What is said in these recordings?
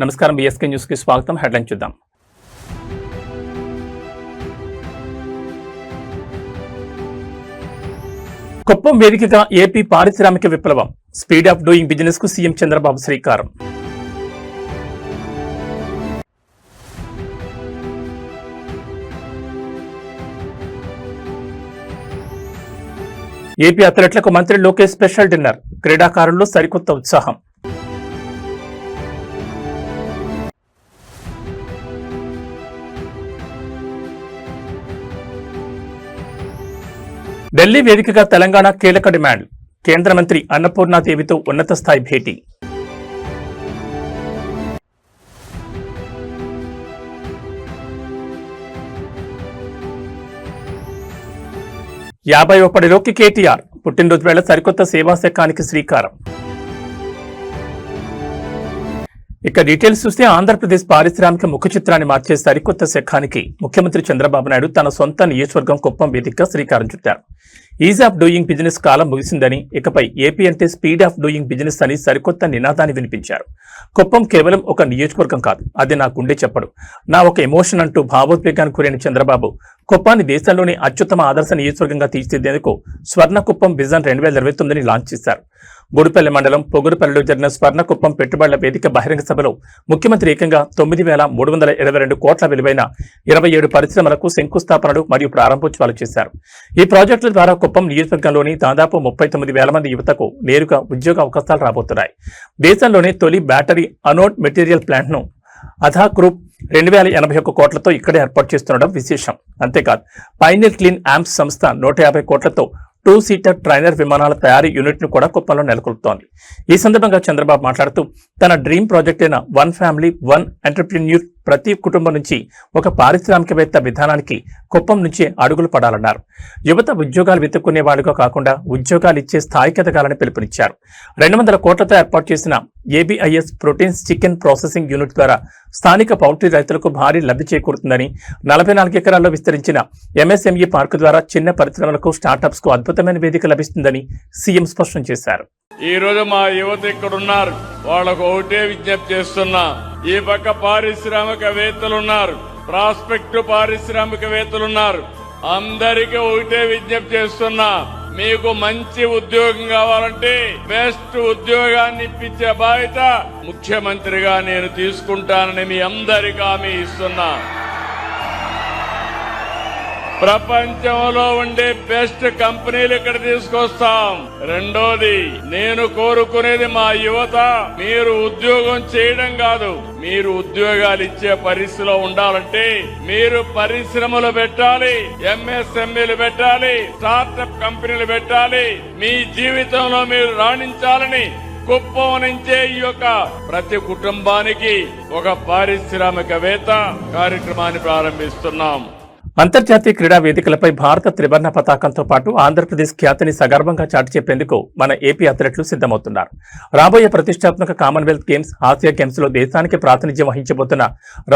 నమస్కారం, BSK news కి స్వాగతం. హెడ్లైన్ చూద్దాం. కుప్పం వేదికగా ఏపీ పారిశ్రామిక విప్లవం, స్పీడ్ ఆఫ్ డూయింగ్ బిజినెస్ కు సీఎం చంద్రబాబు శ్రీకారం. ఏపీ అథ్లెట్లకు మంత్రి లోకేష్ స్పెషల్ డిన్నర్, క్రీడాకారుల్లో సరికొత్త ఉత్సాహం. ఢిల్లీ వేదికగా తెలంగాణ కీలక డిమాండ్, కేంద్ర మంత్రి అన్నపూర్ణాదేవితో ఉన్నత స్థాయి భేటీ. యాభైవ పడిలోకి కేటీఆర్, పుట్టినరోజు వేళ సరికొత్త సేవా శకానికి శ్రీకారం. ఇక డీటెయిల్స్ చూస్తే ఆంధ్రప్రదేశ్ పారిశ్రామిక ముఖ చిత్రాన్ని మార్చే సరికొత్త శకానికి ముఖ్యమంత్రి చంద్రబాబు నాయుడు తన సొంత నియోజకవర్గం కుప్పం వేదికగా శ్రీకారం చుట్టారు. ఈజ్ ఆఫ్ డూయింగ్ బిజినెస్ కాలం ముగిసిందని, ఇకపై ఏపీ అంటే స్పీడ్ ఆఫ్ డూయింగ్ బిజినెస్ అని సరికొత్త నినాదాన్ని వినిపించారు. కుప్పం కేవలం ఒక నియోజకవర్గం కాదు, అది నా గుండె చెప్పడు, నా ఒక ఎమోషన్ అంటూ భావోద్వేగానికి గురైన చంద్రబాబు కుప్పాన్ని దేశంలోని అత్యుత్తమ ఆదర్శ నియోజకవర్గంగా తీర్చిదిద్దేందుకు స్వర్ణ కుప్పం విజన్ 2029ని లాంచ్ చేశారు. గుడిపల్లి మండలం పొగురుపల్లిలో జరిగిన స్వర్ణకుప్పం పెట్టుబడుల వేదిక బహిరంగ సభలో ముఖ్యమంత్రి ఏకంగా 9,322 కోట్ల విలువైన 27 పరిశ్రమలకు శంకుస్థాపనలు మరియు ప్రారంభోత్సవాలు చేశారు. ఈ ప్రాజెక్టుల ద్వారా కుప్పం నియోజకవర్గంలోని దాదాపు 39,000 మంది యువతకు నేరుగా ఉద్యోగ అవకాశాలు రాబోతున్నాయి. దేశంలోనే తొలి బ్యాటరీ అనోడ్ మెటీరియల్ ప్లాంట్ ను అధా గ్రూప్ 2,081 కోట్లతో ఇక్కడే ఏర్పాటు చేస్తుండడం విశేషం. అంతేకాదు, పైనీర్ క్లీన్ యాంప్స్ సంస్థ 150 కోట్లతో 2-సీటర్ ట్రైనర్ విమానాల తయారీ యూనిట్ ను కూడా కుప్పంలో నెలకొల్పుతోంది. ఈ సందర్భంగా చంద్రబాబు మాట్లాడుతూ తన డ్రీమ్ ప్రాజెక్ట్ అయిన వన్ ఫ్యామిలీ వన్ ఎంటర్ప్రెన్యూర్ ప్రతి కుటుంబం నుంచి ఒక పారిశ్రామికవేత్త విధానానికి కుప్పం నుంచి అడుగులు పడాలన్నారు. యువత ఉద్యోగాలు వెతుక్కునే వాడుగా కాకుండా ఉద్యోగాలు ఇచ్చే స్థాయికి ఎదగాలని పిలుపునిచ్చారు. 200 కోట్లతో ఏర్పాటు చేసిన ఏబిఐఎస్ ప్రోటీన్స్ చికెన్ ప్రాసెసింగ్ యూనిట్ ద్వారా స్థానిక పౌల్ట్రీ రైతులకు భారీ లబ్ధి చేకూరుతుందని, 44 ఎకరాల్లో విస్తరించిన ఎంఎస్ఎంఈ పార్కు ద్వారా చిన్న పరిశ్రమలకు స్టార్టప్స్ కు అద్భుతమైన వేదిక లభిస్తుందని సీఎం స్పష్టం చేశారు. ఈ రోజు మా యువత ఇక్కడ ఉన్నారు, వాళ్ళకు ఒకటే విజ్ఞప్తి చేస్తున్నా. ఈ పక్క పారిశ్రామికవేత్తలున్నారు, ప్రాస్పెక్టివ్ పారిశ్రామికవేత్తలున్నారు, అందరికీ ఒకటే విజ్ఞప్తి చేస్తున్నా. మీకు మంచి ఉద్యోగం కావాలంటే బెస్ట్ ఉద్యోగాన్ని ఇప్పించే బాధ్యత ముఖ్యమంత్రిగా నేను తీసుకుంటానని మీ అందరికీ హామీ ఇస్తున్నా. ప్రపంచంలో ఉండే బెస్ట్ కంపెనీలు ఇక్కడ తీసుకొస్తాం. రెండోది, నేను కోరుకునేది మా యువత మీరు ఉద్యోగం చేయడం కాదు, మీరు ఉద్యోగాలు ఇచ్చే పరిస్థితిలో ఉండాలంటే మీరు పరిశ్రమలు పెట్టాలి, ఎంఎస్ఎంఈలు పెట్టాలి, స్టార్టప్ కంపెనీలు పెట్టాలి. మీ జీవితంలో మీరు రాణించాలని కుప్పం నుంచే ఈ యొక్క ప్రతి కుటుంబానికి ఒక పారిశ్రామికవేత్త కార్యక్రమాన్ని ప్రారంభిస్తున్నాం. అంతర్జాతీయ క్రీడా వేదికలపై భారత త్రివర్ణ పతాకంతో పాటు ఆంధ్రప్రదేశ్ ఖ్యాతిని సగర్వంగా చాటి చెప్పేందుకు మన ఏపీ అథ్లెట్లు సిద్దమవుతున్నారు. రాబోయే ప్రతిష్టాత్మక కామన్వెల్త్ గేమ్స్, ఆసియా గేమ్స్ లో దేశానికి ప్రాతినిధ్యం వహించబోతున్న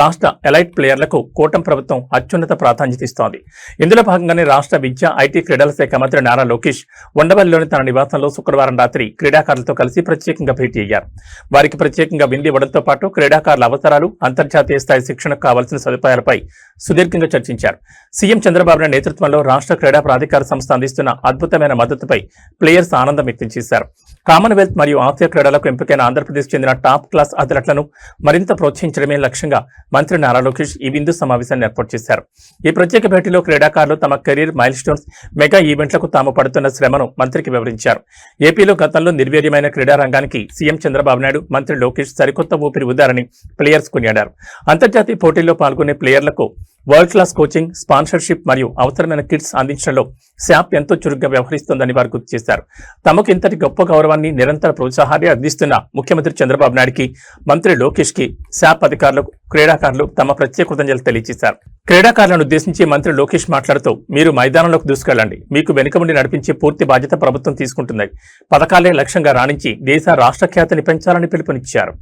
రాష్ట్ర ఎలైట్ ప్లేయర్లకు కూటమి ప్రభుత్వం అత్యున్నత ప్రాధాన్యత ఇస్తోంది. ఇందులో భాగంగానే రాష్ట్ర విద్యా, ఐటీ, క్రీడల శాఖ మంత్రి నారా లోకేష్ ఉండవల్లిలోని తన నివాసంలో శుక్రవారం రాత్రి క్రీడాకారులతో కలిసి ప్రత్యేకంగా భేటీ అయ్యారు. వారికి ప్రత్యేకంగా విందు ఇవ్వడంతో పాటు క్రీడాకారుల అవసరాలు, అంతర్జాతీయ స్థాయి శిక్షణకు కావాల్సిన సదుపాయాలపై సుదీర్ఘంగా చర్చించారు. సీఎం చంద్రబాబు నాయుడు నేతృత్వంలో రాష్ట్ర క్రీడా ప్రాధికార సంస్థ అందిస్తున్న అద్భుతమైన మద్దతుపై ప్లేయర్స్ ఆనందం వ్యక్తం చేశారు. కామన్వెల్త్ మరియు ఆసియా క్రీడలకు ఎంపికైన ఆంధ్రప్రదేశ్ చెందిన టాప్ క్లాస్ అథ్లెట్లను మరింత ప్రోత్సహించడమే లక్ష్యంగా మంత్రి నారా లోకేష్ ఈ విందు సమావేశాన్ని ఏర్పాటు చేశారు. ఈ ప్రత్యేక భేటీలో క్రీడాకారులు తమ కెరీర్ మైల్ స్టోన్స్, మెగా ఈవెంట్లకు తాము పడుతున్న శ్రమను మంత్రికి వివరించారు. ఏపీలో గతంలో నిర్వీర్యమైన క్రీడా రంగానికి సీఎం చంద్రబాబు నాయుడు, మంత్రి లోకేష్ సరికొత్త ఊపిరి ఊదారని ప్లేయర్స్ కొనియాడారు. అంతర్జాతీయ పోటీల్లో పాల్గొనే ప్లేయర్లకు వరల్డ్ క్లాస్ కోచింగ్, స్పాన్సర్షిప్ మరియు అవసరమైన కిట్స్ అందించడంలో శాప్ ఎంతో చురుగ్గా వ్యవహరిస్తోందని వారు గుర్తు చేశారు. తమకు ఇంతటి గొప్ప గౌరవాన్ని, నిరంతర ప్రోత్సాహాన్ని అందిస్తున్న ముఖ్యమంత్రి చంద్రబాబు నాయుడుకి, మంత్రి లోకేష్ కి శాప్ అధికారులకు, క్రీడాకారులు తమ ప్రత్యేక కృతజ్ఞతలు తెలియజేశారు. క్రీడాకారులను ఉద్దేశించి మంత్రి లోకేష్ మాట్లాడుతూ, మీరు మైదానంలోకి దూసుకెళ్లండి, మీకు వెనుక ఉండి నడిపించే పూర్తి బాధ్యత ప్రభుత్వం తీసుకుంటుంది. పథకాలే లక్ష్యంగా రాణించి దేశ రాష్ట్ర ఖ్యాతిని పెంచాలని పిలుపునిచ్చారు.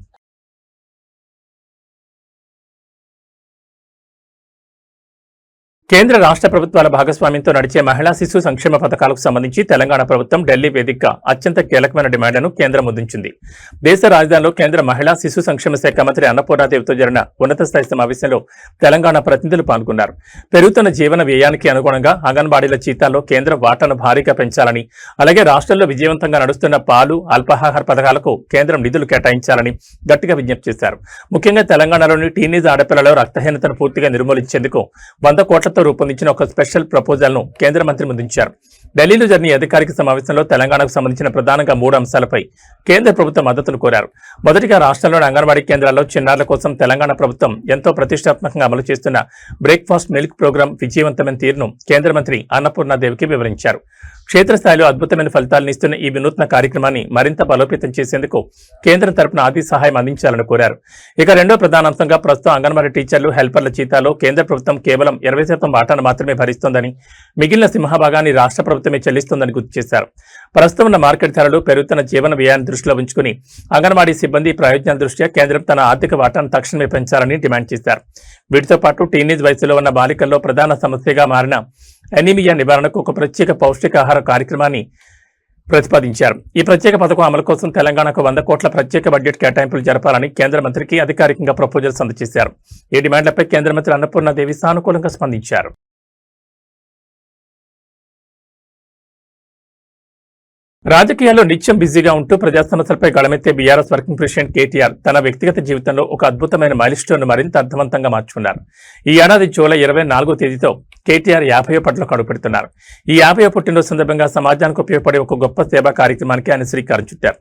కేంద్ర రాష్ట్ర ప్రభుత్వాల భాగస్వామ్యంతో నడిచే మహిళా శిశు సంక్షేమ పథకాలకు సంబంధించి తెలంగాణ ప్రభుత్వం ఢిల్లీ వేదికగా అత్యంత కీలకమైన డిమాండ్లను కేంద్రం ముద్రించింది. దేశ రాజధానిలో కేంద్ర మహిళా శిశు సంక్షేమ శాఖ మంత్రి అన్నపూర్ణాదేవితో జరిగిన ఉన్నత స్థాయి సమావేశంలో తెలంగాణ ప్రతినిధులు పాల్గొన్నారు. పెరుగుతున్న జీవన వ్యయానికి అనుగుణంగా అంగన్వాడీల జీతాల్లో కేంద్ర వాటాను భారీగా పెంచాలని, అలాగే రాష్ట్రంలో విజయవంతంగా నడుస్తున్న పాలు, అల్పాహార పథకాలకు కేంద్రం నిధులు కేటాయించాలని గట్టిగా విజ్ఞప్తి చేశారు. ముఖ్యంగా తెలంగాణలోని టీనేజ్ ఆడపిల్లలో రక్తహీనతను పూర్తిగా నిర్మూలించేందుకు 100 కోట్లతో రూపొందించిన ఒక స్పెషల్ ప్రపోజల్ ను కేంద్ర మంత్రి ముందుంచారు. ఢిల్లీలో జరిగిన ఈ అధికారిక సమావేశంలో తెలంగాణకు సంబంధించిన ప్రధానంగా 3 అంశాలపై కేంద్ర ప్రభుత్వం మద్దతును కోరారు. మొదటిగా రాష్ట్రంలోని అంగన్వాడీ కేంద్రాల్లో చిన్నారుల కోసం తెలంగాణ ప్రభుత్వం ఎంతో ప్రతిష్టాత్మకంగా అమలు చేస్తున్న బ్రేక్ఫాస్ట్ మిల్క్ ప్రోగ్రాం విజయవంతమైన తీరును కేంద్ర మంత్రి అన్నపూర్ణాదేవికి వివరించారు. క్షేత్రస్థాయిలో అద్భుతమైన ఫలితాలను ఇస్తున్న ఈ వినూత్న కార్యక్రమాన్ని మరింత బలోపేతం చేసేందుకు కేంద్రం తరపున ఆర్థిక సహాయం అందించాలని కోరారు. ఇక రెండో ప్రధాన అంశంగా ప్రస్తుతం అంగన్వాడీ టీచర్లు, హెల్పర్ల జీతాల్లో కేంద్ర ప్రభుత్వం కేవలం 20% వాటాను మాత్రమే భరిస్తోందని, మిగిలిన సింహభాగాన్ని రాష్ట్ర ప్రభుత్వమే చెల్లిస్తోందని గుర్తు చేశారు. ప్రస్తుతం ఉన్న మార్కెట్ ధరలు, పెరుగుతున్న జీవన వ్యయాన్ని దృష్టిలో ఉంచుకుని అంగన్వాడీ సిబ్బంది ప్రయోజనాల దృష్ట్యా కేంద్రం తన ఆర్థిక వాటాను తక్షణమే పెంచాలని డిమాండ్ చేశారు. వీటితో పాటు టీనేజ్ వయసులో ఉన్న బాలికల్లో ప్రధాన సమస్యగా మారిన ఎనీమియా నివారణకు ఒక ప్రత్యేక పౌష్టికాహార కార్యక్రమాన్ని ప్రతిపాదించారు. ఈ ప్రత్యేక పథకం అమలు కోసం తెలంగాణకు 100 కోట్ల ప్రత్యేక బడ్జెట్ కేటాయింపులు జరపాలని కేంద్ర మంత్రికి అధికారికంగా ప్రపోజల్స్ అందజేశారు. ఈ డిమాండ్లపై కేంద్ర మంత్రి అన్నపూర్ణాదేవి సానుకూలంగా స్పందించారు. రాజకీయాల్లో నిత్యం బిజీగా ఉంటూ ప్రజా సమస్యలపై గళమెత్తే బీఆర్ఎస్ వర్కింగ్ ప్రెసిడెంట్ కేటీఆర్ తన వ్యక్తిగత జీవితంలో ఒక అద్భుతమైన మైలుస్టోన్ మరింత అర్థవంతంగా మార్చుకున్నారు. ఈ ఏడాది జూలై 24వ తేదీతో కేటీఆర్ 50వ పట్లకు అడుగుపెడుతున్నారు. ఈ 50వ పుట్టినరోజు సందర్భంగా సమాజానికి ఉపయోగపడే ఒక గొప్ప సేవా కార్యక్రమానికి ఆయన శ్రీకారం చుట్టారు.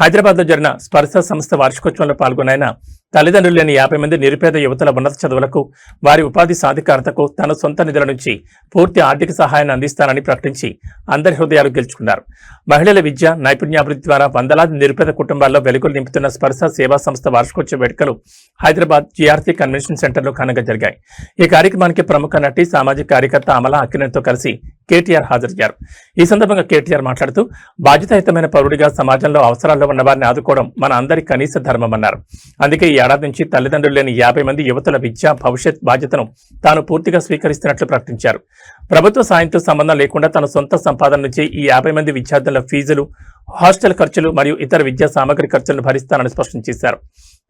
హైదరాబాద్ లో జరిగిన స్పర్శ సంస్థ వార్షికోత్సవంలో పాల్గొన్న ఆయన తల్లిదండ్రులు లేని 50 మంది నిరుపేద యువతుల ఉన్నత చదువులకు, వారి ఉపాధి సాధికారతకు తన సొంత నిధుల నుంచి పూర్తి ఆర్థిక సహాయాన్ని అందిస్తానని ప్రకటించి అందరి హృదయాలు గెలుచుకున్నారు. మహిళల విద్య, నైపుణ్యాభివృద్ధి ద్వారా వందలాది నిరుపేద కుటుంబాల్లో వెలుగులు నింపుతున్న స్పర్శ సేవా సంస్థ వార్షికోత్సవ వేడుకలు హైదరాబాద్ జీఆర్సీ కన్వెన్షన్ సెంటర్లో ఘనంగా జరిగాయి. ఈ కార్యక్రమానికి ప్రముఖ నటి, సామాజిక కార్యకర్త అమలా అక్కినేనితో కలిసి కేటీఆర్ హాజరయ్యారు. ఈ సందర్భంగా కేటీఆర్ మాట్లాడుతూ బాధ్యతాయుతమైన పౌరుడిగా సమాజంలో అవసరాల్లో ఉన్న వారిని ఆదుకోవడం మన అందరి కనీస ధర్మమన్నారు. అందుకే ఈ ఏడాది నుంచి తల్లిదండ్రులు లేని 50 మంది యువతుల విద్య, భవిష్యత్ బాధ్యతను తాను పూర్తిగా స్వీకరిస్తున్నట్లు ప్రకటించారు. ప్రభుత్వ సాయంతో సంబంధం లేకుండా తన సొంత సంపాదన నుంచి ఈ 50 మంది విద్యార్థుల ఫీజులు, హాస్టల్ ఖర్చులు మరియు ఇతర విద్యా సామగ్రి ఖర్చులను భరిస్తానని స్పష్టం చేశారు.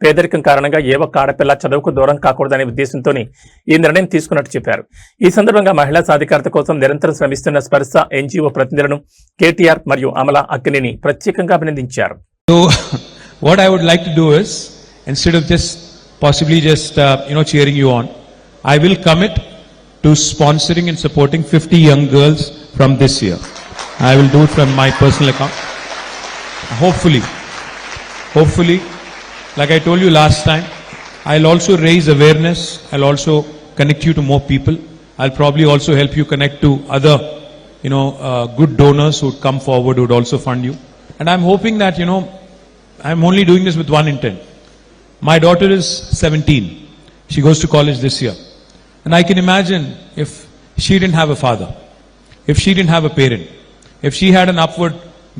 పేదరికం కారణంగా ఏ ఒక్క ఆడపిల్ల చదువుకు దూరం కాకూడదనే ఉద్దేశంతోనే ఈ నిర్ణయం తీసుకున్నట్టు చెప్పారు. ఈ సందర్భంగా మహిళా సాధికారత కోసం నిరంతరం శ్రమిస్తున్న స్పర్శ ఎన్జీఓ ప్రతినిధులను కేటీఆర్ మరియు అమలా అక్కినేని ప్రత్యేకంగా అభినందించారు. So what I would like to do is, instead of just possibly just cheering you on, I will commit to sponsoring and supporting 50 young girls from this year. I will do it from my personal account. Hopefully, like I told you last time, I'll also raise awareness. I'll also connect you to more people. I'll probably also help you connect to other, good donors who would come forward, who would also fund you. And I'm hoping that, I'm only doing this with one intent. My daughter is 17. She goes to college this year. And I can imagine if she didn't have a father, if she didn't have a parent, if she had an upward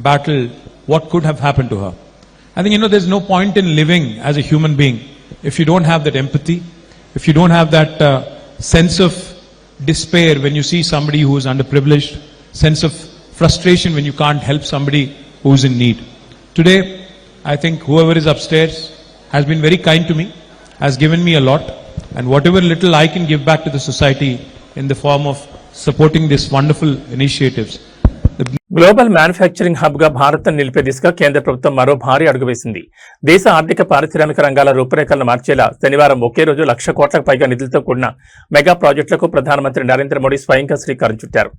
battle, what could have happened to her? I think, there's no point in living as a human being if you don't have that empathy, if you don't have that sense of despair when you see somebody who is underprivileged, sense of frustration when you can't help somebody who is in need. Today, I think whoever is upstairs has been very kind to me, has given me a lot, and whatever little I can give back to the society in the form of supporting these wonderful initiatives. Global manufacturing hub గా భారత్ నిలిపే దిశగా కేంద్ర ప్రభుత్వం మరో భారీ అడుగు వేసింది. దేశ ఆర్థిక పారిశ్రామిక రంగాల రూపురేఖలను మార్చేలా శనివారం ఒకే రోజు 1,00,000 కోట్లకు పైగా నిధులతో కూడిన మెగా ప్రాజెక్టులకు ప్రధానమంత్రి నరేంద్ర మోడీ స్వయంగా శ్రీకారం చుట్టారు.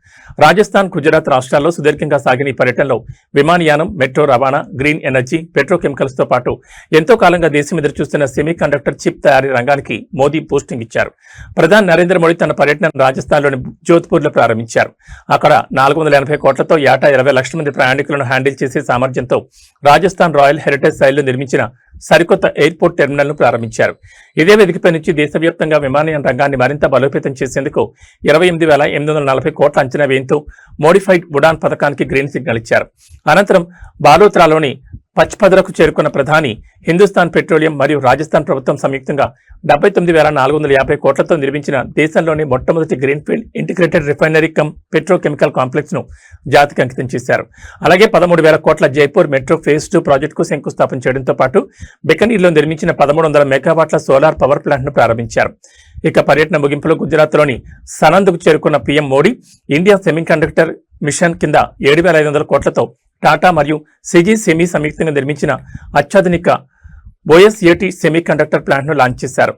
రాజస్థాన్, గుజరాత్ రాష్ట్రాల్లో సుదీర్ఘంగా సాగిన ఈ పర్యటనలో విమానయానం, మెట్రో రవాణా, గ్రీన్ ఎనర్జీ, పెట్రోకెమికల్స్ తో పాటు ఎంతో కాలంగా దేశం ఎదురు చూస్తున్న సెమీ కండక్టర్ చిప్ తయారీ రంగానికి మోదీ బూస్టింగ్ ఇచ్చారు. ప్రధాని నరేంద్ర మోడీ తన పర్యటన రాజస్థాన్లోని జోధ్పూర్ లో ప్రారంభించారు. అక్కడ 480 కోట్లతో ఏటా 20 లక్షల మంది ప్రయాణికులను హ్యాండిల్ చేసే సామర్థ్యంతో రాజస్థాన్ రాయల్ హెరిటేజ్ శైలిలో నిర్మించిన సరికొత్త ఎయిర్పోర్ట్ టెర్మినల్ ను ప్రారంభించారు. ఇదే వేదికపై నుంచి దేశవ్యాప్తంగా విమానయాన రంగాన్ని మరింత బలోపేతం చేసేందుకు 28,840 కోట్ల అంచనా వ్యయంతో మోడిఫైడ్ ఉడాన్ పథకానికి గ్రీన్ సిగ్నల్ ఇచ్చారు. అనంతరం బాలోత్రాలోని పచ్పదరకు చేరుకున్న ప్రధాని హిందుస్థాన్ పెట్రోలియం మరియు రాజస్థాన్ ప్రభుత్వం సంయుక్తంగా 79,450 కోట్లతో నిర్మించిన దేశంలోని మొట్టమొదటి greenfield integrated refinery come petrochemical complex ను జాతికి అంకితం చేశారు. అలాగే 13,000 కోట్ల జైపూర్ మెట్రో ఫేజ్ 2 ప్రాజెక్టుకు శంకుస్థాపన చేయడంతో పాటు బికనీర్లో నిర్మించిన 1300 మెగావాట్ల సోలార్ పవర్ ప్లాంట్ ను ప్రారంభించారు. ఇక పర్యటన ముగింపులో గుజరాత్లోని సనంద్కు చేరుకున్న PM Modi India semiconductor machine కింద 7,500 కోట్లతో టాటా మరియు సిజీ సెమీ సంయుక్తంగా నిర్మించిన అత్యాధునిక ఓఎస్ఏటి సెమీకండక్టర్ ప్లాంట్ ను లాంచ్ చేశారు.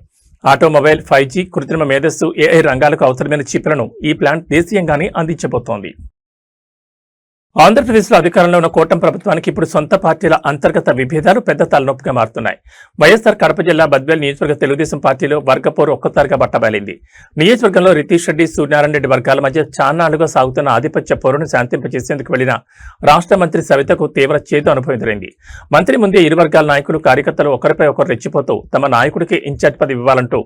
ఆటోమొబైల్, 5G, కృత్రిమ మేధస్సు, AI రంగాలకు అవసరమైన చిప్లను ఈ ప్లాంట్ దేశీయంగానే అందించబోతోంది. ఆంధ్రప్రదేశ్లో అధికారంలో ఉన్న కూటమి ప్రభుత్వానికి ఇప్పుడు సొంత పార్టీల అంతర్గత విభేదాలు పెద్ద తలనొప్పిగా మారుతున్నాయి. వైఎస్ఆర్ కడప జిల్లా బద్వేల్ నియోజకవర్గ తెలుగుదేశం పార్టీలో వర్గపోరు ఒక్కసారిగా బట్టబయలింది. నియోజకవర్గంలో రితీష్ రెడ్డి, సూర్యనారాయణ రెడ్డి వర్గాల మధ్య చాన్నాళ్లుగా సాగుతున్న ఆధిపత్య పోరును శాంతింపజేసేందుకు వెళ్లిన రాష్ట్ర మంత్రి సవితకు తీవ్ర చేదు అనుభవం ఎదురైంది. మంత్రి ముందే ఇరు వర్గాల నాయకులు, కార్యకర్తలు ఒకరిపై ఒకరు రెచ్చిపోతూ తమ నాయకుడికి ఇన్ఛార్జ్ పదవి ఇవ్వాలంటూ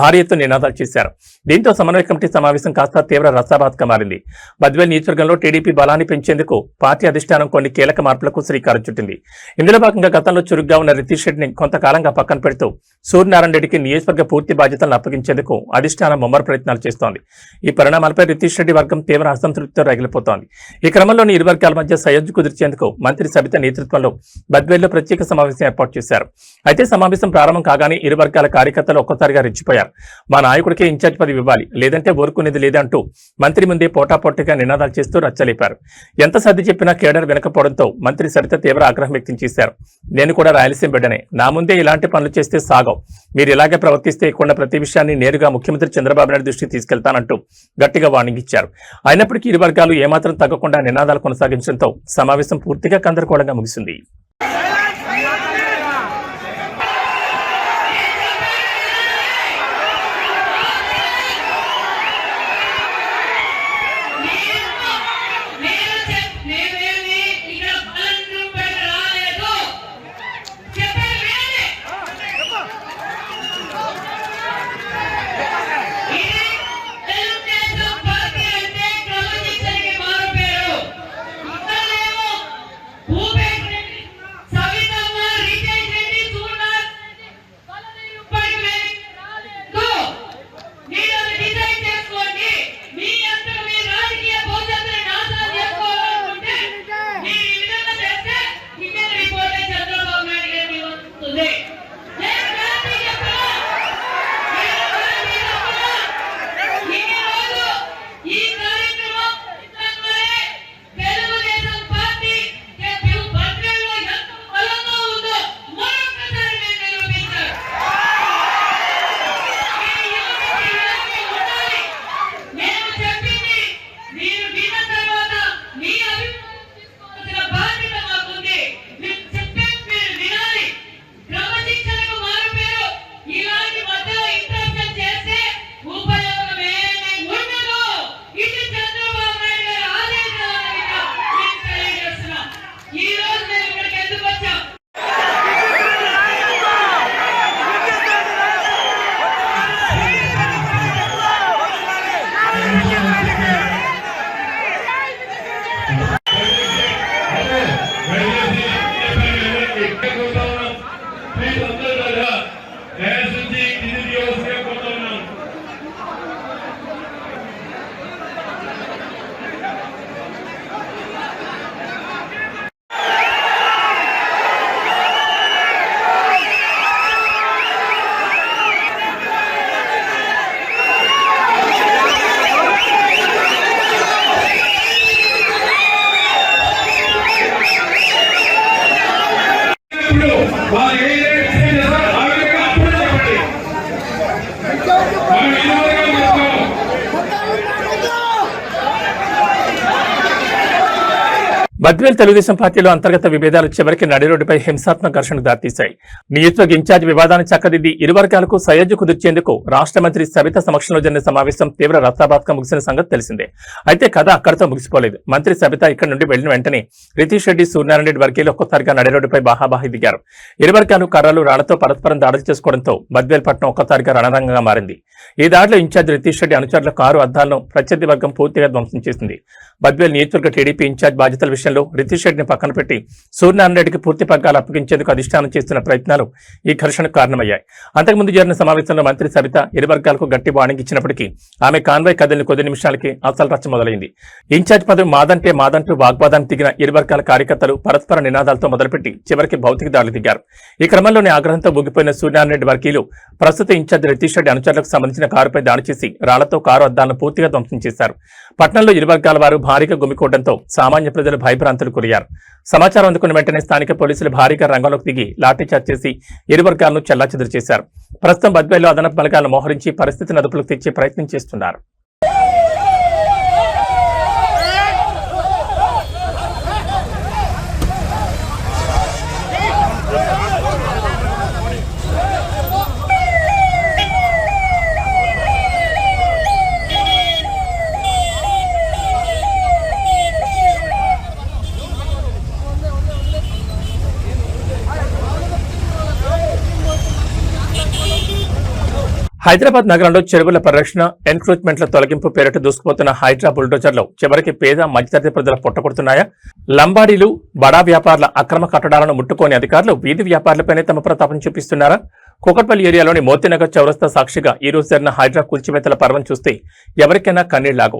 భారీ ఎత్తున నినాదాలు చేశారు. దీంతో సమన్వయ కమిటీ సమావేశం కాస్త తీవ్ర రసాభాత్గా మారింది. బద్వేల్ నియోజకవర్గంలో టీడీపీ బలాన్ని పెంచేందుకు పార్టీ అధిష్టానం కొన్ని కీలక మార్పులకు శ్రీకారం చుట్టింది. ఇందులో భాగంగా గతంలో చురుగ్గా ఉన్న రితీష్ రెడ్డిని కొంతకాలంగా పక్కన పెడుతూ సూర్యనారాయణ రెడ్డికి నియోజకవర్గ పూర్తి బాధ్యతలను అప్పగించేందుకు అధిష్టానం ముమ్మర ప్రయత్నాలు చేస్తోంది. ఈ పరిణామాలపై రితీష్ రెడ్డి వర్గం తీవ్ర అసంతృప్తితో రగిలిపోతోంది. ఈ క్రమంలోని ఇరు వర్గాల మధ్య సయోధ్య కుదిర్చేందుకు మంత్రి సబిత నేతృత్వంలో బద్వేల్లో ప్రత్యేక సమావేశం ఏర్పాటు చేశారు. అయితే సమావేశం ప్రారంభం కాగానే ఇరు వర్గాల కార్యకర్తలు ఒక్కసారిగా రెచ్చిపోయారు. మా నాయకుడికే ఇన్ఛార్జ్ పదవి ఇవ్వాలి, లేదంటే ఊరుకునేది లేదంటూ మంత్రి ముందే పోటాపోటీగా నినాదాలు చేస్తూ రచ్చలేపారు. ఎంత సర్ది చెప్పినా కేడర్ వినకపోవడంతో మంత్రి సరిత తీవ్ర ఆగ్రహం వ్యక్తం చేశారు. నేను కూడా రాయలసీమ బిడ్డనే, నా ముందే ఇలాంటి పనులు చేస్తే సాగవు, మీరు ఇలాగే ప్రవర్తిస్తే ఇక్కడ ప్రతి విషయాన్ని నేరుగా ముఖ్యమంత్రి చంద్రబాబు నాయుడు దృష్టికి తీసుకెళ్తానంటూ గట్టిగా వార్నింగ్ ఇచ్చారు. అయినప్పటికీ ఇరు వర్గాలు ఏమాత్రం తగ్గకుండా నినాదాలు కొనసాగించడంతో సమావేశం పూర్తిగా గందరగోళంగా ముగిసింది. బద్వేల్ తెలుగుదేశం పార్టీలో అంతర్గత విభేదాలు చివరికి నడిరోడ్డుపై హింసాత్మక ఘర్షణకు దారితీశాయి. నియోజకవర్గ ఇన్ఛార్జ్ వివాదాన్ని చక్కదిద్ది ఇరు వర్గాలకు సయోధ్య కుదిర్చేందుకు రాష్ట్ర మంత్రి సబిత సమక్షంలో జరిగిన సమావేశం తీవ్ర రసాభాత్గా ముగిసిన సంగతి తెలిసిందే. అయితే కథ అక్కడితో ముగిసిపోలేదు. మంత్రి సబిత ఇక్కడి నుండి వెళ్లిన వెంటనే రితీష్ రెడ్డి, సూర్యనారాయణ రెడ్డి వర్గీయులు ఒక్కసారిగా నడిరోడ్డుపై బాహాబాహి దిగారు. ఇరు వర్గాలు కర్రలు, రాళ్లతో పరస్పరం దాడులు చేసుకోవడంతో బద్వేల్ పట్టణం ఒక్కసారిగా రణరంగంగా మారింది. ఈ దాడిలో ఇన్ఛార్జ్ రితీష్ రెడ్డి అనుచరుల కారు అద్దాలను ప్రత్యర్థి వర్గం పూర్తిగా ధ్వంసం చేసింది. బద్వేల్ నియోజకవర్గ టీడీపీ ఇన్ఛార్జ్ బాధ్యతల విషయంలో వ్యవహారంలో రితీష్ రెడ్డిని పక్కన పెట్టి సూర్యనారాయణ రెడ్డికి పూర్తి పగ్గాలు అప్పగించేందుకు అధిష్టానం చేస్తున్న ప్రయత్నాలు ఈ ఘర్షణకు కారణమయ్యాయి. అంతకుముందు జరిగిన సమావేశంలో మంత్రి సబిత ఇరు వర్గాలకు గట్టి వార్నింగ్ ఇచ్చినప్పటికీ ఆమె కాన్వాయ్ కదిలిన కొద్ది నిమిషాలకి అసలు రచ్చ మొదలైంది. ఇన్ఛార్జ్ పదవి మాదంటూ వాగ్వాదానికి దిగిన ఇరు వర్గాల కార్యకర్తలు పరస్పర నినాదాలతో మొదలుపెట్టి చివరికి భౌతిక దాడులు దిగారు. ఈ క్రమంలోనే ఆగ్రహంతో ఊగిపోయిన సూర్యనారాయణ రెడ్డి వర్గీయులు ప్రస్తుత ఇన్ఛార్జ్ రితీష్ రెడ్డి అనుచరులకు సంబంధించిన కారుపై దాడి చేసి రాళ్లతో కారు అద్దాలను పూర్తిగా ధ్వంసం చేశారు. పట్టణంలో ఇరు వర్గాల వారు భారీగా గుమికూడడంతో సామాన్య ప్రజలు భయభ్రాంతులు గురయ్యారు. సమాచారం అందుకున్న వెంటనే స్థానిక పోలీసులు భారీగా రంగంలోకి దిగి లాఠీచార్జ్ చేసి ఇరు వర్గాలను చెల్లాచెదురు చేశారు. ప్రస్తుతం బద్వేల్లో అదనపు బలగాలను మోహరించి పరిస్థితిని అదుపులోకి తెచ్చే ప్రయత్నం చేస్తున్నారు. హైదరాబాద్ నగరంలో చెరువుల పరిరక్షణ, ఎన్క్రోచ్మెంట్ల తొలగింపు పేరిట దూసుకుపోతున్న హైడ్రా బుల్డోజర్లు చివరికి పేద మధ్యతరగతి ప్రజల పొట్టకొడుతున్నాయా? లంబాడీలు, బడా వ్యాపారుల అక్రమ కట్టడాలను ముట్టుకోని అధికారులు వీధి వ్యాపారులపైనే తమ ప్రతాపం చూపిస్తున్నారా? కూకట్పల్లి ఏరియాలోని మోతీనగర్ చౌరస్తా సాక్షిగా ఈ రోజు జరిగిన హైడ్రా కూల్చివేతల పర్వం చూస్తే ఎవరికైనా కన్నీళ్లాగు.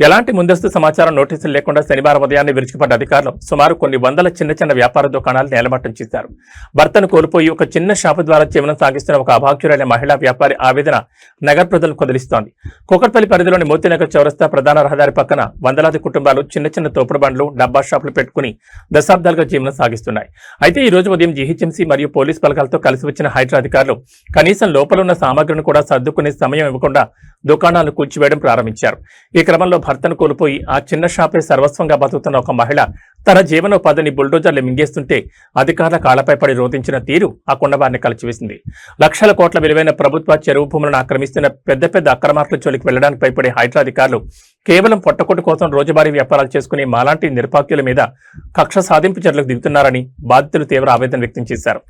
ఎలాంటి ముందస్తు సమాచారం, నోటీసులు లేకుండా శనివారం ఉదయాన్నే విరుచుకుపడ్డ అధికారులు సుమారు కొన్ని వందల చిన్న వ్యాపార దుకాణాలు నేలమట్టం చేశారు. భర్తను కోల్పోయి ఒక చిన్న షాపు ద్వారా జీవనం సాగిస్తున్న ఒక అభాగ్యురైన మహిళా వ్యాపారి ఆవేదన నగర ప్రజలను కదిలిస్తోంది. కూకట్పల్లి పరిధిలోని మోతీనగర్ చౌరస్తా ప్రధాన రహదారి పక్కన వందలాది కుటుంబాలు చిన్న తోపుడు బండ్లు, డబ్బా షాపులు పెట్టుకుని దశాబ్దాలుగా జీవనం సాగిస్తున్నాయి. అయితే ఈ రోజు ఉదయం జీహెచ్ఎంసీ మరియు పోలీస్ బలగాలతో కలిసి వచ్చిన హైడ్రా అధికారులు కనీసం లోపల ఉన్న సామగ్రిని కూడా సర్దుకునే సమయం ఇవ్వకుండా దుకాణాలను కూల్చివేయడం ప్రారంభించారు. ఈ క్రమంలో భర్తను కోల్పోయి ఆ చిన్న షాపే సర్వస్వంగా బతుకుతున్న ఒక మహిళ తన జీవనోపాధిని బుల్డోజర్లు మింగేస్తుంటే అధికారుల కాళ్లపై పడి రోధించిన తీరు ఆ కొండవారిని కలిచివేసింది. లక్షల కోట్ల విలువైన ప్రభుత్వ చెరువు భూములను ఆక్రమిస్తున్న పెద్ద అక్రమార్కుల చోలికి వెళ్లడానికి భయపడే హైడ్రా అధికారులు కేవలం పొట్టకొట్టు కోసం రోజువారీ వ్యాపారాలు చేసుకునే మాలాంటి నిరుపాక్యుల మీద కక్ష సాధింపు చర్యలకు దిగుతున్నారని బాధితులు తీవ్ర ఆవేదన వ్యక్తం చేశారు.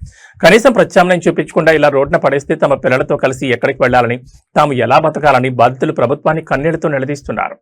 కనీసం ప్రత్యామ్నాయం చూపించకుండా ఇలా రోడ్డున పడేస్తే తమ పిల్లలతో కలిసి ఎక్కడికి వెళ్లాలని, తాము ఎలా బతకాలని బాధితులు ప్రభుత్వాన్ని కన్నీళ్లతో నిలదీస్తున్నారు.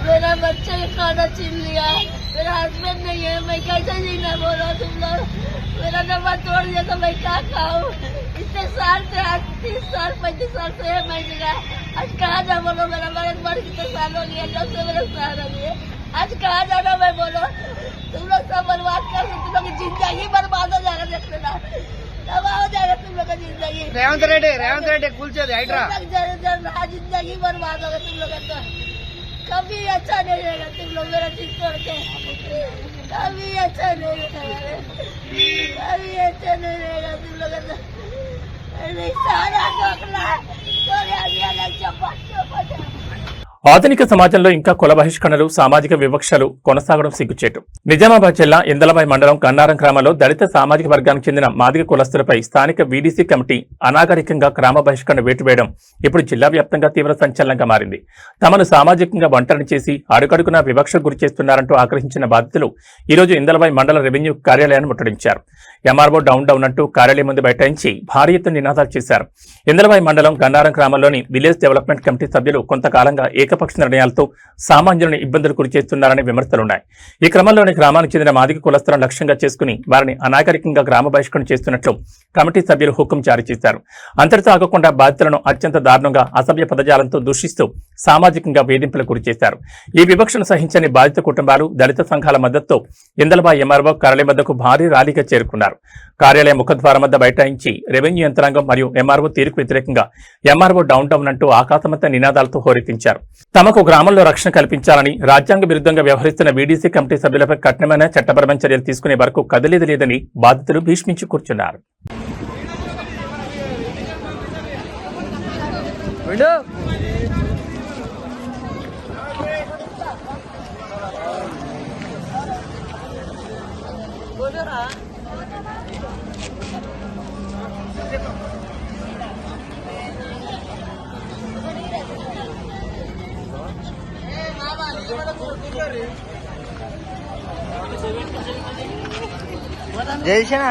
मेरा बच्चा का खाना छीन लिया, मेरा हस्बैंड नहीं है, मैं कैसे जीना बोलो तुम लोग। मेरा नंबर तोड़ दिया तो मैं क्या खाऊं। इतने साल से, आज 30 साल 35 साल से है मैं जीना। आज कहाँ जा बोलो, मेरा मर कितने साल हो गया, 10 से मेरे साल हो गए। आज कहाँ जाना मैं बोलो। तुम लोग सब बर्बाद कर, तुम लोग की जिंदगी बर्बाद हो जाएगा, देख लेना तबाह हो जाएगा तुम लोग का जिंदगी। रेवंत रेड्डी कुलचेद हाइड्रा जिंदगी बर्बाद होगा तुम लोग का। कभी अच्छा नहीं रहेगा तुम लोग मेरा चीज छोड़ के, कभी अच्छा नहीं रहेगा, कभी अच्छा नहीं रहेगा तुम लोग का। सारा डोकला ఆధునిక సమాజంలో ఇంకా కుల బహిష్కరణలు, సామాజిక వివక్షలు కొనసాగడం సిగ్గుచేటు. నిజామాబాద్ జిల్లా ఇందలవాయి మండలం కన్నారం గ్రామంలో దళిత సామాజిక వర్గానికి చెందిన మాదిగ కులస్తులపై స్థానిక వీడీసీ కమిటీ అనాగరికంగా గ్రామ బహిష్కరణ వేటు వేయడం ఇప్పుడు జిల్లా వ్యాప్తంగా తీవ్ర సంచలనంగా మారింది. తమను సామాజికంగా ఒంటరిని చేసి అడుగడుగునా వివక్షకు గురి చేస్తున్నారంటూ ఆగ్రహించిన బాధితులు ఈరోజు ఇందలవాయి మండల రెవెన్యూ కార్యాలయాన్ని ముట్టడించారు. ఎంఆర్ఓ డౌన్ అంటూ కార్యాలయం ముందు బైఠాయించి భారీ ఎత్తున నినాదాలు చేశారు. ఇందలవాయి మండలం గన్నారం గ్రామంలోని విలేజ్ డెవలప్మెంట్ కమిటీ సభ్యులు కొంతకాలంగా ఏకపక్ష నిర్ణయాలతో సామాన్యులను ఇబ్బందులు గురి చేస్తున్నారనే విమర్శలున్నాయి. ఈ క్రమంలోని గ్రామానికి చెందిన మాదిగ కులస్తులను లక్ష్యంగా చేసుకుని వారిని అనాగరికంగా గ్రామ బహిష్కరణ చేస్తున్నట్లు కమిటీ సభ్యులు హుకుం జారీ చేశారు. అంతటితో ఆగకుండా బాధితులను అత్యంత దారుణంగా అసభ్య పదజాలంతో దూషిస్తూ సామాజికంగా వేధింపులకు గురి చేశారు. ఈ వివక్షను సహించని బాధిత కుటుంబాలు, దళిత సంఘాల మద్దతుతో ఇందలబాయి ఎంఆర్ఓ కార్యాలయం వద్దకు భారీ ర్యాలీగా చేరుకున్నారు. కార్యాలయ ముఖద్వారం వద్ద బైఠాయించి రెవెన్యూ యంత్రాంగం మరియు ఎంఆర్ఓ తీరుకు వ్యతిరేకంగా ఎంఆర్ఓ డౌన్ డౌన్ అంటూ ఆకాశమంతా నినాదాలతో హోరెత్తించారు. తమకు గ్రామంలో రక్షణ కల్పించాలని, రాజ్యాంగ విరుద్ధంగా వ్యవహరిస్తున్న వీడీసీ కమిటీ సభ్యులపై కఠినమైన చట్టపరమైన చర్యలు తీసుకునే వరకు కదిలేదు లేదని బాధితులు భీష్మించి కూర్చున్నారు. జయసేన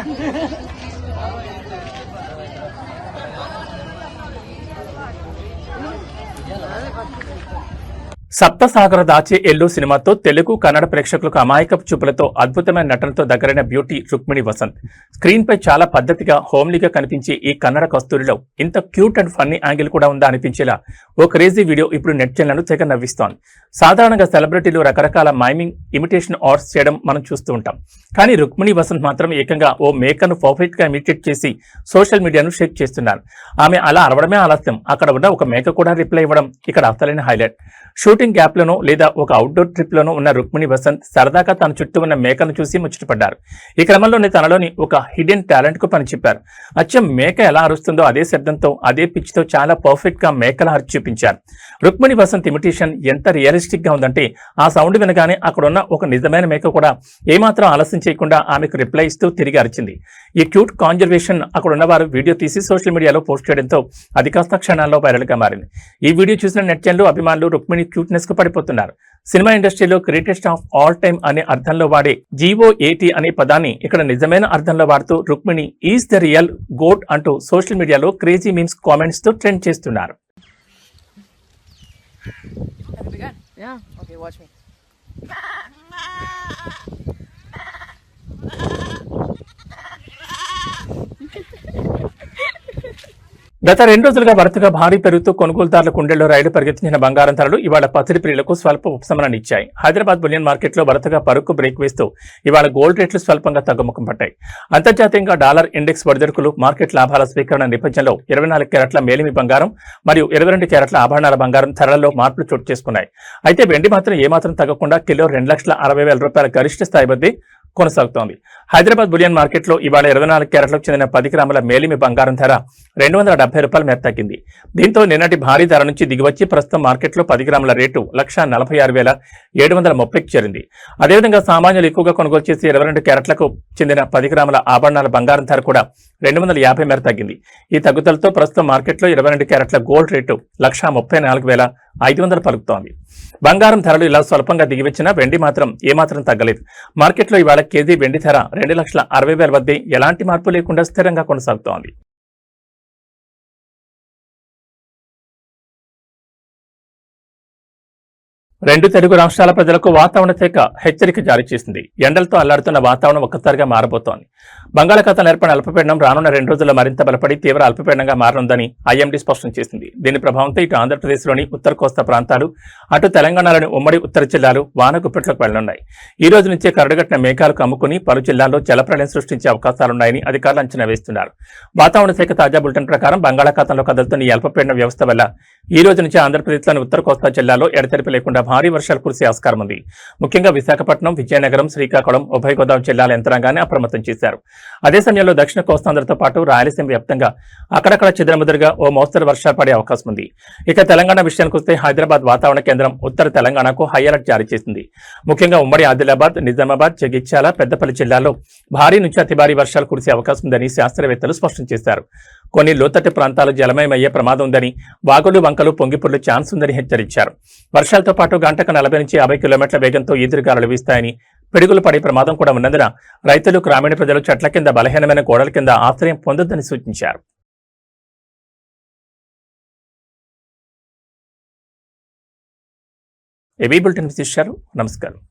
సప్తసాగర దాచే ఎల్లు సినిమాతో తెలుగు, కన్నడ ప్రేక్షకులకు అమాయకపు చూపులతో అద్భుతమైన నటనతో దగ్గరైన బ్యూటీ రుక్మిణి వసంత్. స్క్రీన్ పై చాలా పద్ధతిగా, హోమ్లీగా కనిపించే ఈ కన్నడ కస్తూరిలో ఇంత క్యూట్ అండ్ ఫన్నీ యాంగిల్ కూడా ఉందా అనిపించేలా ఓ క్రేజీ వీడియో ఇప్పుడు నెట్జన్లను తెగ నవ్విస్తోంది. సాధారణంగా సెలబ్రిటీలు రకరకాల మైమింగ్, ఇమిటేషన్ ఆర్ట్స్ చేయడం మనం చూస్తూ ఉంటాం. కానీ రుక్మిణి వసంత్ మాత్రం ఏకంగా ఓ మేకర్ను పర్ఫెక్ట్ గా ఇమిటేట్ చేసి సోషల్ మీడియాను షేక్ చేస్తున్నారు. ఆమె అలా అరవడమే ఆలస్యం, అక్కడ ఉన్న ఒక మేక కూడా రిప్లై ఇవ్వడం ఇక్కడ అసలైన హైలైట్. షూటింగ్ గ్యాప్ లోనో లేదా ఒక అవుట్డోర్ ట్రిప్ లోనో ఉన్న రుక్మిణి వసంత్ సరదాగా తన చుట్టూ ఉన్న మేకను చూసి ముచ్చటపడ్డారు. ఈ క్రమంలోనే తనలోని ఒక హిడెన్ టాలెంట్ కు పని చెప్పారు. అచ్చం మేక ఎలా అరుస్తుందో అదే శబ్దంతో, అదే పిచ్ తో చాలా పర్ఫెక్ట్ గా మేకల అరిచి చూపించారు. రుక్మిణి వసంత్ ఇమిటేషన్ ఎంత రియలిస్టిక్ గా ఉందంటే ఆ సౌండ్ వినగానే అక్కడున్న ఒక నిజమైన మేక కూడా ఏమాత్రం ఆలస్యం చేయకుండా ఆమెకు రిప్లై ఇస్తూ తిరిగి అరిచింది. ఈ క్యూట్ కాన్జర్వేషన్ అక్కడున్న వారు వీడియో తీసి సోషల్ మీడియాలో పోస్ట్ చేయడంతో అది కాస్త క్షణాల్లో వైరల్ గా మారింది. ఈ వీడియో చూసిన నెట్జన్లు, అభిమానులు రుక్మిణి క్యూట్నెస్ కు పడిపోతున్నారు. సినిమా ఇండస్ట్రీలో గ్రేటెస్ట్ ఆఫ్ ఆల్ టైమ్ అనే అర్థంలో వాడే GOAT అనే పదాన్ని ఇక్కడ నిజమైన అర్థంలో వాడుతూ Rukmini is the real GOAT అంటూ సోషల్ మీడియాలో క్రేజీ మీమ్స్, కామెంట్స్ తో ట్రెండ్ చేస్తున్నారు. Yeah. Okay, watch me. గత 2 రోజులుగా వరుసగా భారీ పెరుగుతూ కొనుగోలుదారుల కుండెల్లో రైలు పరిగెత్తించిన బంగారం ధరలు ఇవాళ పసిడి ప్రియులకు స్వల్ప ఉపశమనాన్ని ఇచ్చాయి. హైదరాబాద్ బులియన్ మార్కెట్లో వరుసగా పరుకు బ్రేక్ వేస్తూ ఇవాళ గోల్డ్ రేట్లు స్వల్పంగా తగ్గుముఖం పట్టాయి. అంతర్జాతీయంగా డాలర్ ఇండెక్స్ ఒడిదుడుకులు, మార్కెట్ లాభాల స్వీకరణ నేపథ్యంలో 24 క్యారెట్ల మేలిమి బంగారం మరియు 22 క్యారెట్ల ఆభరణాల బంగారం ధరల్లో మార్పులు చోటు చేసుకున్నాయి. అయితే వెండి మాత్రం ఏమాత్రం తగ్గకుండా కిలో 2,60,000 రూపాయల గరిష్ట స్థాయి వద్దే కొనసాగుతోంది. హైదరాబాద్ బులియన్ మార్కెట్లో ఇవాళ 24 క్యారెట్లకు చెందిన 10 గ్రాముల మేలిమి బంగారం ధర 270 రూపాయల మేర తగ్గింది. దీంతో నిన్నటి భారీ ధర నుంచి దిగివచ్చి ప్రస్తుతం మార్కెట్లో 10 గ్రాముల రేటు 1,46,730కి చేరింది. అదేవిధంగా సామాన్యులు ఎక్కువగా కొనుగోలు చేసి 22 క్యారెట్లకు చెందిన 10 గ్రాముల ఆభరణాల బంగారం ధర కూడా 250 మేర తగ్గింది. ఈ తగ్గుదలతో ప్రస్తుతం మార్కెట్లో 22 క్యారెట్ల గోల్డ్ రేటు 1,34,500 పలుకుతోంది. బంగారం ధరలు ఇలా స్వల్పంగా దిగివచ్చినా వెండి మాత్రం ఏమాత్రం తగ్గలేదు. మార్కెట్లో ఇవాళ కేజీ వెండి ధర 2,60,000 వద్దే ఎలాంటి మార్పు లేకుండా స్థిరంగా కొనసాగుతోంది. రెండు తెలుగు రాష్ట్రాల ప్రజలకు వాతావరణ శాఖ హెచ్చరిక జారీ చేసింది. ఎండలతో అల్లాడుతున్న వాతావరణం ఒక్కసారిగా మారబోతోంది. బంగాళాఖాతంలో ఏర్పడిన అల్పపీడనం రానున్న 2 రోజుల్లో మరింత బలపడి తీవ్ర అల్పపీడనంగా మారనుందని IMD స్పష్టం చేసింది. దీని ప్రభావంతో ఇటు ఆంధ్రప్రదేశ్లోని ఉత్తర కోస్తా ప్రాంతాలు, అటు తెలంగాణలోని ఉమ్మడి ఉత్తర జిల్లాలు వాన గుప్పెట్లోకి వెళ్లనున్నాయి. ఈ రోజు నుంచే కరడుగట్టిన మేఘాలు కమ్ముకుని పలు జిల్లాల్లో జలప్రళయం సృష్టించే అవకాశాలున్నాయని అధికారులు అంచనా వేస్తున్నారు. వాతావరణ శాఖ తాజా బులెటిన్ ప్రకారం బంగాళాఖాతంలో కదులుతున్న ఈ అల్పపీడన వ్యవస్థ వల్ల ఈ రోజు నుంచి ఆంధ్రప్రదేశ్లోని ఉత్తర కోస్తా జిల్లాలో ఎడతెరిపి లేకుండా భారీ వర్షాలు కురిసే ఆస్కారం ఉంది. ముఖ్యంగా విశాఖపట్నం, విజయనగరం, శ్రీకాకుళం, ఉభయ గోదావరి జిల్లాల యంత్రాంగాన్ని అప్రమత్తం చేశారు. అదే సమయంలో దక్షిణ కోస్తాంధ్రతో పాటు రాయలసీమ వ్యాప్తంగా అక్కడక్కడ చెదురుమదురుగా ఓ మోస్తరు వర్షాలు పడే అవకాశం ఉంది. ఇక తెలంగాణ విషయానికి వస్తే హైదరాబాద్ వాతావరణ కేంద్రం ఉత్తర తెలంగాణకు హై అలర్ట్ జారీ చేసింది. ముఖ్యంగా ఉమ్మడి ఆదిలాబాద్, నిజామాబాద్, జగిత్యాల, పెద్దపల్లి జిల్లాల్లో భారీ నుంచి అతి భారీ వర్షాలు కురిసే అవకాశం ఉందని శాస్త్రవేత్తలు స్పష్టం చేశారు. కొన్ని లోతట్టు ప్రాంతాలు జలమయమయ్యే ప్రమాదం ఉందని, వాగులు వంకలు పొంగిపొర్లు ఛాన్స్ ఉందని హెచ్చరించారు. వర్షాలతో పాటు గంటకు 40 నుంచి 50 కిలోమీటర్ల వేగంతో ఈదురుగాలులు వీస్తాయని, పిడుగులు పడే ప్రమాదం కూడా ఉన్నందున రైతులు, గ్రామీణ ప్రజలు చెట్ల కింద, బలహీనమైన గోడల కింద ఆశ్రయం పొందొద్దని సూచించారు. ఏబీ బులెటిన్ విశేషాలు. నమస్కారం.